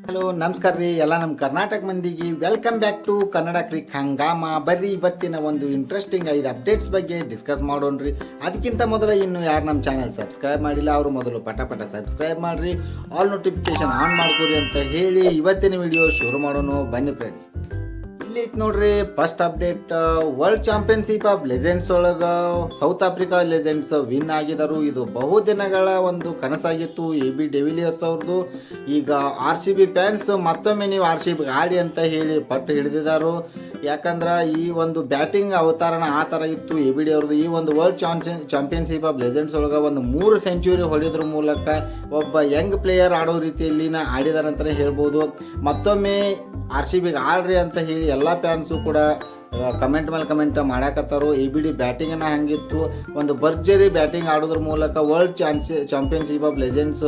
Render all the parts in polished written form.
Hello ನಮಸ್ಕಾರ ರೀ ಎಲ್ಲ ನಮ್ಮ ಕರ್ನಾಟಕ ಮಂದಿಗೆ welcome back to Kannada ಕ್ರಿಕ್ Hungama. ಬರ್ರಿ ಇವತ್ತಿನ ಒಂದು ಇಂಟ್ರೆಸ್ಟಿಂಗ್ 5 ಅಪ್ಡೇಟ್ಸ್ ಬಗ್ಗೆ ಡಿಸ್ಕಸ್ ಮಾಡೋಣ್ರಿ. ಅದಕ್ಕಿಂತ ಮೊದಲು ಇನ್ನು ಯಾರು ನಮ್ಮ ಚಾನಲ್ ಸಬ್ಸ್ಕ್ರೈಬ್ ಮಾಡಿಲ್ಲ ಅವರು ಮೊದಲು ಪಟ ಸಬ್ಸ್ಕ್ರೈಬ್ ಮಾಡಿರಿ, ಆಲ್ ನೋಟಿಫಿಕೇಶನ್ ಆನ್ ಮಾಡ್ಕೊರಿ ಅಂತ ಹೇಳಿ ಇವತ್ತಿನ ವಿಡಿಯೋ ಶುರು ಮಾಡೋಣ. ಬನ್ನಿ ಫ್ರೆಂಡ್ಸ್. ಇಲ್ಲಿ ಐತೆ ನೋಡ್ರಿ first update. World championship of legends ಒಳಗೆ ಸೌತ್ ಆಫ್ರಿಕಾ ಲೆಜೆಂಡ್ಸ್ ವಿನ್ ಆಗಿದರು. ಇದು ಬಹುದಿನಗಳ ಒಂದು ಕನಸಾಗಿತ್ತು AB ಡಿವಿಲಿಯರ್ಸ್ ಅವ್ರದ್ದು. ಈಗ RCB ಫ್ಯಾನ್ಸ್ ಮತ್ತೊಮ್ಮೆ ನೀವು RCB ಆಡಿ ಅಂತ ಹೇಳಿ ಪಟ್ಟು ಹಿಡಿದಿದ್ದಾರೆ. ಯಾಕಂದ್ರೆ ಈ ಒಂದು ಬ್ಯಾಟಿಂಗ್ ಅವತಾರಣ ಆ ಥರ ಇತ್ತು AB ಅವ್ರದ್ದು. ಈ ಒಂದು ವರ್ಲ್ಡ್ ಚಾಂಪಿಯನ್ಶಿಪ್ ಆಫ್ ಲೆಜೆಂಡ್ಸ್ ಒಳಗೆ ಒಂದು 3 ಸೆಂಚುರಿ ಹೊಡೆಯೋದ್ರ ಮೂಲಕ ಒಬ್ಬ ಯಂಗ್ ಪ್ಲೇಯರ್ ಆಡೋ ರೀತಿಯಲ್ಲಿ ಆಡಿದಾರೆ ಅಂತಲೇ ಹೇಳ್ಬೋದು. ಮತ್ತೊಮ್ಮೆ RCB ಆಡ್ರಿ ಅಂತ ಹೇಳಿ ಎಲ್ಲ ಫ್ಯಾನ್ಸು ಕೂಡ ಕಮೆಂಟ್ ಮೇಲೆ ಕಮೆಂಟ್ ಮಾಡಾಕತ್ತಾರು. ABD ಬ್ಯಾಟಿಂಗನ್ನು ಹಂಗಿತ್ತು, ಒಂದು ಭರ್ಜರಿ ಬ್ಯಾಟಿಂಗ್ ಆಡೋದ್ರ ಮೂಲಕ world championship of legends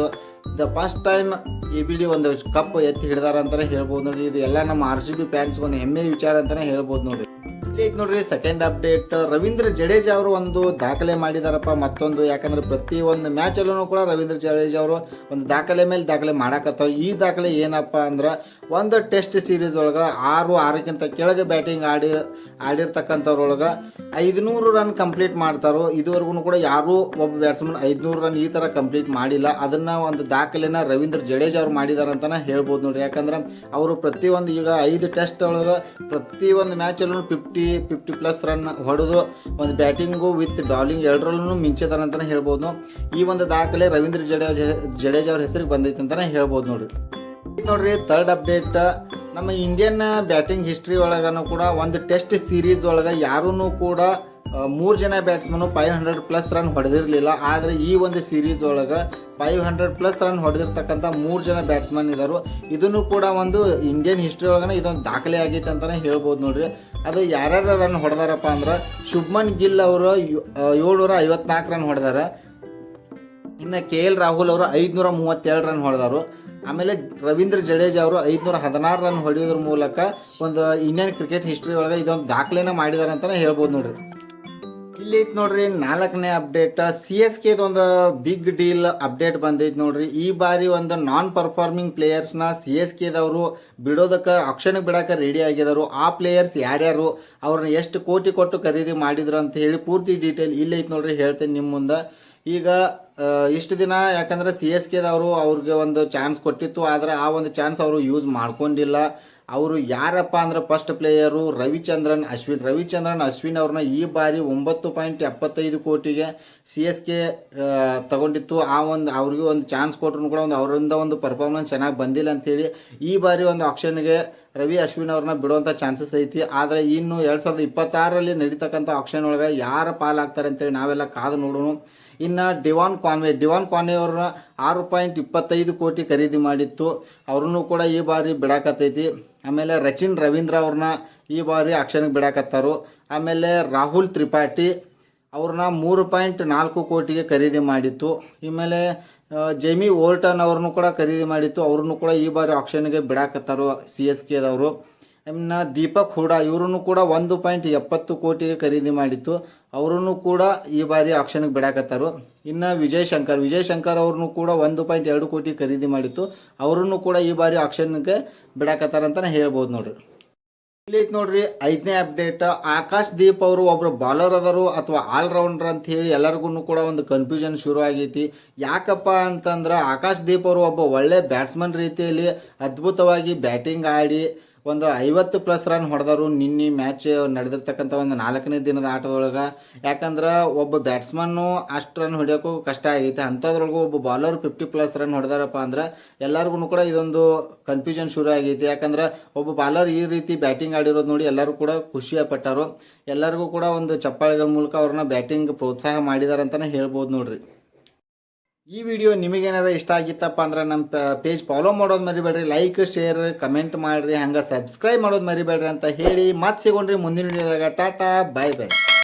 the first time ABD ಒಂದು ಕಪ್ ಎತ್ತಿ ಹಿಡಿದಾರ ಅಂತಲೇ ಹೇಳ್ಬೋದು ನೋಡ್ರಿ. ಇದು ಎಲ್ಲ ನಮ್ಮ RCB ಫ್ಯಾನ್ಸ್ ಒಂದು ಹೆಮ್ಮೆ ವಿಚಾರ ಅಂತಲೇ ಹೇಳ್ಬೋದು ನೋಡ್ರಿ. ಇಲ್ಲಿ ಐತೆ ನೋಡ್ರಿ ಸೆಕೆಂಡ್ ಅಪ್ಡೇಟ್. ರವೀಂದ್ರ ಜಡೇಜಾ ಅವರು ಒಂದು ದಾಖಲೆ ಮಾಡಿದಾರಪ್ಪ ಮತ್ತೊಂದು. ಯಾಕಂದ್ರೆ ಪ್ರತಿ ಒಂದು ಮ್ಯಾಚಲ್ಲೂ ಕೂಡ ರವೀಂದ್ರ ಜಡೇಜಾ ಅವರು ಒಂದು ದಾಖಲೆ ಮೇಲೆ ದಾಖಲೆ ಮಾಡಾಕತ್ತಾವ. ಈ ದಾಖಲೆ ಏನಪ್ಪ ಅಂದ್ರೆ ಒಂದು ಟೆಸ್ಟ್ ಸೀರೀಸ್ ಒಳಗೆ 6 ಕೆಳಗೆ ಬ್ಯಾಟಿಂಗ್ ಆಡಿರ್ತಕ್ಕಂಥವ್ರೊಳಗೆ 500 ರನ್ ಕಂಪ್ಲೀಟ್ ಮಾಡ್ತಾರೋ. ಇದುವರೆಗೂ ಕೂಡ ಯಾರೂ ಒಬ್ಬ ಬ್ಯಾಟ್ಸ್ಮನ್ 500 ರನ್ ಈ ಥರ ಕಂಪ್ಲೀಟ್ ಮಾಡಿಲ್ಲ. ಅದನ್ನು ಒಂದು ದಾಖಲೆನ ರವೀಂದ್ರ ಜಡೇಜಾ ಅವ್ರು ಮಾಡಿದಾರೆ ಅಂತಲೇ ಹೇಳ್ಬೋದು ನೋಡ್ರಿ. ಯಾಕಂದ್ರೆ ಅವರು ಪ್ರತಿಯೊಂದು ಈಗ 5 ಟೆಸ್ಟ್ ಒಳಗೆ ಪ್ರತಿಯೊಂದು ಮ್ಯಾಚಲ್ಲೂ 50+ ರನ್ ಹೊಡೆದು ಒಂದು ಬ್ಯಾಟಿಂಗು ವಿತ್ ಬಾಲಿಂಗ್ ಎರಡರಲ್ಲೂ ಮಿಂಚಿದಾರೆ ಅಂತಲೇ ಹೇಳ್ಬೋದು. ಈ ಒಂದು ದಾಖಲೆ ರವೀಂದ್ರ ಜಡೇಜಾ ಅವ್ರ ಹೆಸರಿಗೆ ಬಂದೈತೆ ಅಂತಲೇ ಹೇಳ್ಬೋದು ನೋಡ್ರಿ. ನೋಡ್ರಿ ಥರ್ಡ್ ಅಪ್ಡೇಟ್. ನಮ್ಮ ಇಂಡಿಯನ್ ಬ್ಯಾಟಿಂಗ್ ಹಿಸ್ಟ್ರಿ ಒಳಗನು ಕೂಡ ಒಂದು ಟೆಸ್ಟ್ ಸೀರೀಸ್ ಒಳಗೆ ಯಾರೂ ಕೂಡ 3 ಜನ ಬ್ಯಾಟ್ಸ್ಮನ್ನು 500+ ರನ್ ಹೊಡೆದಿರಲಿಲ್ಲ. ಆದರೆ ಈ ಒಂದು ಸೀರೀಸ್ ಒಳಗೆ 500+ ರನ್ ಹೊಡೆದಿರ್ತಕ್ಕಂಥ 3 ಜನ ಬ್ಯಾಟ್ಸ್ಮನ್ ಇದ್ದರು. ಇದನ್ನು ಕೂಡ ಒಂದು ಇಂಡಿಯನ್ ಹಿಸ್ಟ್ರಿ ಒಳಗನೆ ಇದೊಂದು ದಾಖಲೆ ಆಗೈತೆ ಅಂತಲೇ ಹೇಳ್ಬೋದು ನೋಡ್ರಿ. ಅದು ಯಾರ್ಯಾರು ರನ್ ಹೊಡೆದಾರಪ್ಪ ಅಂದ್ರೆ ಶುಭ್ಮನ್ ಗಿಲ್ ಅವರು 754 ರನ್ ಹೊಡೆದಾರ. ಇನ್ನು KL ರಾಹುಲ್ ಅವರು 532 ರನ್ ಹೊಡೆದಾರು. ಆಮೇಲೆ ರವೀಂದ್ರ ಜಡೇಜಾ ಅವರು 516 ರನ್ ಹೊಡೆಯೋದ್ರ ಮೂಲಕ ಒಂದು ಇಂಡಿಯನ್ ಕ್ರಿಕೆಟ್ ಹಿಸ್ಟ್ರಿ ಒಳಗೆ ಇದೊಂದು ದಾಖಲೆನ ಮಾಡಿದ್ದಾರೆ ಅಂತಲೇ ಹೇಳ್ಬೋದು ನೋಡ್ರಿ. ಇಲ್ಲಿ ಐತೆ ನೋಡ್ರಿ 4ನೇ ಅಪ್ಡೇಟ್. CSKದು ಒಂದು ಬಿಗ್ ಡೀಲ್ ಅಪ್ಡೇಟ್ ಬಂದೈತೆ ನೋಡ್ರಿ. ಈ ಬಾರಿ ಒಂದು ನಾನ್ ಪರ್ಫಾರ್ಮಿಂಗ್ ಪ್ಲೇಯರ್ಸ್ನ CSKದವರು ಬಿಡೋದಕ್ಕೆ ಆಕ್ಷನ್ಗೆ ಬಿಡೋಕೆ ರೆಡಿ ಆಗಿದ್ದಾರೆ. ಆ ಪ್ಲೇಯರ್ಸ್ ಯಾರ್ಯಾರು, ಅವ್ರನ್ನ ಎಷ್ಟು ಕೋಟಿ ಕೊಟ್ಟು ಖರೀದಿ ಮಾಡಿದ್ರು ಅಂತ ಹೇಳಿ ಪೂರ್ತಿ ಡೀಟೇಲ್ ಇಲ್ಲಿ ಐತೆ ನೋಡ್ರಿ, ಹೇಳ್ತೇನೆ ನಿಮ್ಮ ಮುಂದೆ. ಈಗ ಇಷ್ಟು ದಿನ ಯಾಕಂದರೆ CSKದವರು ಅವ್ರಿಗೆ ಒಂದು ಚಾನ್ಸ್ ಕೊಟ್ಟಿತ್ತು, ಆದರೆ ಆ ಒಂದು ಚಾನ್ಸ್ ಅವರು ಯೂಸ್ ಮಾಡ್ಕೊಂಡಿಲ್ಲ. ಅವರು ಯಾರಪ್ಪ ಅಂದ್ರೆ ಫಸ್ಟ್ ಪ್ಲೇಯರು ರವಿಚಂದ್ರನ್ ಅಶ್ವಿನ್ ಅವ್ರನ್ನ ಈ ಬಾರಿ 9.75 ಕೋಟಿಗೆ CSK ತಗೊಂಡಿತ್ತು. ಅವ್ರಿಗೆ ಒಂದು ಚಾನ್ಸ್ ಕೊಟ್ಟರು ಕೂಡ ಅವರಿಂದ ಒಂದು ಪರ್ಫಾರ್ಮೆನ್ಸ್ ಚೆನ್ನಾಗಿ ಬಂದಿಲ್ಲ ಅಂಥೇಳಿ ಈ ಬಾರಿ ಒಂದು ಆಕ್ಷನ್ಗೆ ಅಶ್ವಿನ್ ಅವ್ರನ್ನ ಬಿಡುವಂಥ ಚಾನ್ಸಸ್ ಐತಿ. ಆದರೆ ಇನ್ನು 2026ರಲ್ಲಿ ನಡೀತಕ್ಕಂಥ ಆಕ್ಷನ್ ಒಳಗೆ ಯಾರ ಪಾಲಾಗ್ತಾರೆ ಅಂತೇಳಿ ನಾವೆಲ್ಲ ಕಾದು ನೋಡೋಣ. ಇನ್ನು ಡಿವಾನ್ ಕಾನ್ವೆ ಅವ್ರನ್ನ 6.25 ಕೋಟಿ ಖರೀದಿ ಮಾಡಿತ್ತು, ಅವ್ರನ್ನೂ ಕೂಡ ಈ ಬಾರಿ ಬಿಡಾಕತ್ತೈತಿ. ಆಮೇಲೆ ರಚಿನ್ ರವೀಂದ್ರ ಅವ್ರನ್ನ ಈ ಬಾರಿ ಆಕ್ಷನ್ಗೆ ಬಿಡಾಕತ್ತಾರು. ಆಮೇಲೆ ರಾಹುಲ್ ತ್ರಿಪಾಠಿ ಅವ್ರನ್ನ 3.4 ಕೋಟಿಗೆ ಖರೀದಿ ಮಾಡಿತ್ತು. ಆಮೇಲೆ ಜೇಮಿ ವೋಲ್ಟನ್ ಅವ್ರನ್ನೂ ಕೂಡ ಖರೀದಿ ಮಾಡಿತ್ತು, ಅವ್ರನ್ನೂ ಕೂಡ ಈ ಬಾರಿ ಆಕ್ಷನ್ಗೆ ಬಿಡಾಕತ್ತಾರು CSKದವರು. ಇನ್ನು ದೀಪಕ್ ಹೂಡಾ ಇವ್ರನ್ನು ಕೂಡ 1.70 ಕೋಟಿಗೆ ಖರೀದಿ ಮಾಡಿತ್ತು, ಅವರನ್ನು ಕೂಡ ಈ ಬಾರಿ ಆಕ್ಷನ್ಗೆ ಬಿಡಾಕತ್ತಾರು. ಇನ್ನು ವಿಜಯ್ ಶಂಕರ್ ಅವ್ರನ್ನೂ ಕೂಡ 1.2 ಕೋಟಿ ಖರೀದಿ ಮಾಡಿತ್ತು, ಅವರನ್ನು ಕೂಡ ಈ ಬಾರಿ ಆಕ್ಷನ್ಗೆ ಬಿಡಾಕತ್ತಾರ ಅಂತಲೇ ಹೇಳ್ಬೋದು ನೋಡ್ರಿ. ಇಲ್ಲಿ ಐತೆ ನೋಡ್ರಿ 5ನೇ ಅಪ್ಡೇಟ್. ಆಕಾಶ್ ದೀಪ್ ಅವರು ಒಬ್ಬರು ಬಾಲರ್ ಅದರು ಅಥವಾ ಆಲ್ರೌಂಡರ್ ಅಂತ ಹೇಳಿ ಎಲ್ಲರಿಗೂ ಕೂಡ ಒಂದು ಕನ್ಫ್ಯೂಷನ್ ಶುರು ಆಗೈತಿ. ಯಾಕಪ್ಪ ಅಂತಂದ್ರೆ ಆಕಾಶ್ ದೀಪ್ ಅವರು ಒಬ್ಬ ಒಳ್ಳೆ ಬ್ಯಾಟ್ಸ್ಮನ್ ರೀತಿಯಲ್ಲಿ ಅದ್ಭುತವಾಗಿ ಬ್ಯಾಟಿಂಗ್ ಆಡಿ ಒಂದು 50+ ರನ್ ಹೊಡೆದರು ನಿನ್ನೆ ಮ್ಯಾಚ್ ನಡೆದಿರ್ತಕ್ಕಂಥ ಒಂದು 4ನೇ ದಿನದ ಆಟದೊಳಗೆ. ಯಾಕಂದ್ರೆ ಒಬ್ಬ ಬ್ಯಾಟ್ಸ್ಮನ್ನು ಅಷ್ಟು ರನ್ ಹೊಡೆಯೋಕ್ಕೂ ಕಷ್ಟ ಆಗೈತೆ, ಅಂಥದ್ರೊಳಗೂ ಒಬ್ಬ ಬಾಲರ್ 50+ ರನ್ ಹೊಡೆದಾರಪ್ಪ ಅಂದ್ರೆ ಎಲ್ಲರಿಗೂ ಕೂಡ ಇದೊಂದು ಕನ್ಫ್ಯೂಷನ್ ಶುರು ಆಗೈತಿ. ಯಾಕಂದ್ರೆ ಒಬ್ಬ ಬಾಲರ್ ಈ ರೀತಿ ಬ್ಯಾಟಿಂಗ್ ಆಡಿರೋದು ನೋಡಿ ಎಲ್ಲರೂ ಕೂಡ ಖುಷಿಪಟ್ಟರು. ಎಲ್ಲರಿಗೂ ಕೂಡ ಒಂದು ಚಪ್ಪಾಳೆಗಳ ಮೂಲಕ ಅವ್ರನ್ನ ಬ್ಯಾಟಿಂಗ್ ಪ್ರೋತ್ಸಾಹ ಮಾಡಿದಾರೆ ಅಂತಲೇ ಹೇಳ್ಬೋದು ನೋಡ್ರಿ. ಈ ವಿಡಿಯೋ ನಿಮಗೇನಾರ ಇಷ್ಟ ಆಗಿತ್ತಪ್ಪ ಅಂದ್ರೆ ನಮ್ಮ ಪೇಜ್ ಫಾಲೋ ಮಾಡೋದು ಮರಿಬೇಡ್ರಿ, ಲೈಕ್ ಶೇರ್ ಕಮೆಂಟ್ ಮಾಡಿರಿ, ಹಂಗೆ ಸಬ್ಸ್ಕ್ರೈಬ್ ಮಾಡೋದು ಮರಿಬೇಡ್ರಿ ಅಂತ ಹೇಳಿ ಮತ್ತೆ ಸಿಗೋಣ್ರಿ ಮುಂದಿನ ವಿಡಿಯೋದಾಗ. ಟಾಟಾ, ಬಾಯ್.